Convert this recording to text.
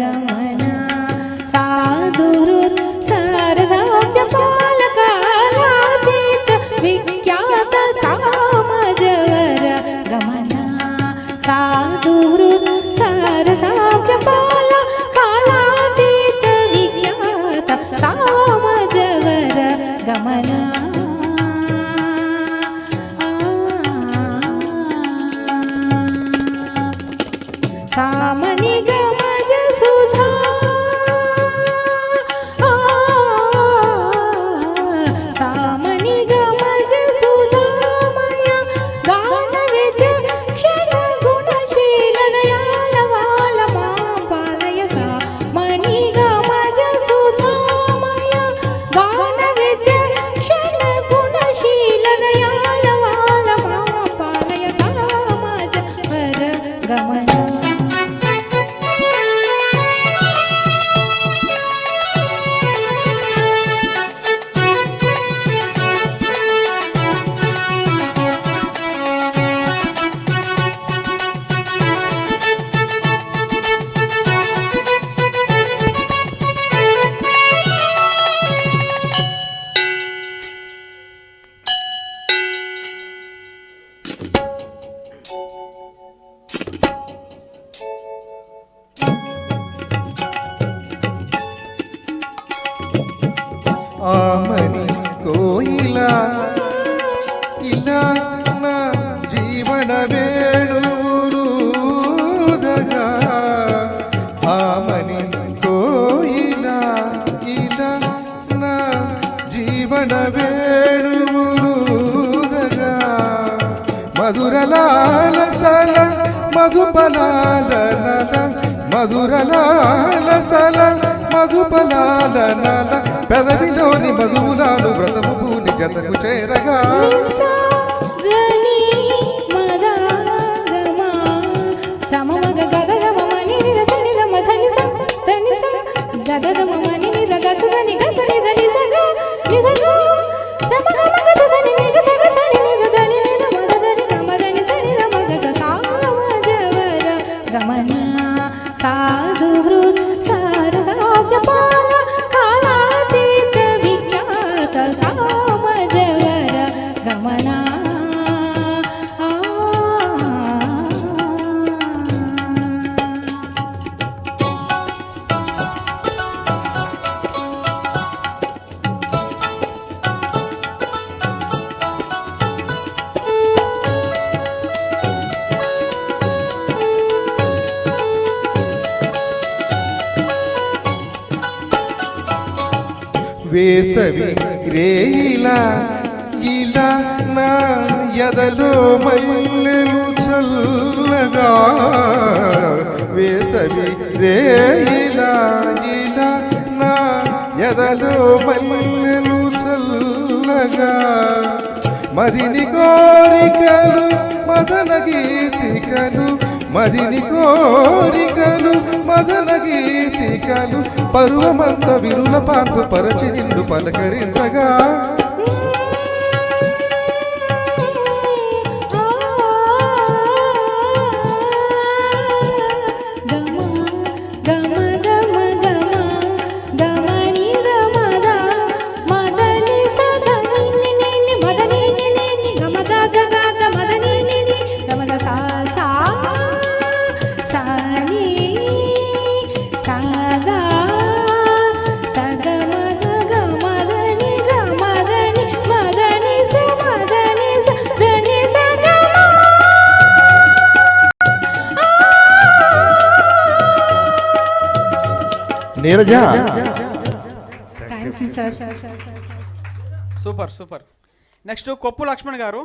गमन साधुहृत् सरसाब्ज पालकालातीत विख्यात सामजवर गमन साधुहृत् सरसाब्ज पालकालातीत विख्यात सामजवर गमन सामणि गमज सुधा सामणि गमज सुधामय गान विचक्षण गुणशील दयाल वाल मां पालय सामणि गमज सुधामय गान विचक्षण गुणशील दयाल वाल मां पालय सामज वर गमन ಆಮನಿ ಕೋಯಿಲ ಇಲ್ಲ ನಾ ಜೀವನ ವೇಣುರುದಗ ಆಮನಿ ಕೋಯಿಲ ಇಲ್ಲ ನಾ ಜೀವನ ವೇಣುರುದಗ ಮಧುರಲಾಲ ಸಲ మధుపలాల నల మధురలాల సల మధుపలాల నల పెదవిలోని మధువులాలు వ్రతము పూని జతకు చేరగా साधुहृत् सरसाब्ज पालकालातीत विख्यात सामजवर गमन వేసవి రేయిలా ఇలా నా ఎదలో మల్లెలు చల్లగా వేసవి రేయిలా ఇలా నా ఎదలో మల్లెలు చల్లగా మదిని కోరికలు మదన గీతికలు మదిని కోరికలు మదన గీతికలు పరువమంత విరుల పాన్పు పరచి నిన్ను పలకరించగా నీరజ thank you sir super super next Koppu Lakshman గారు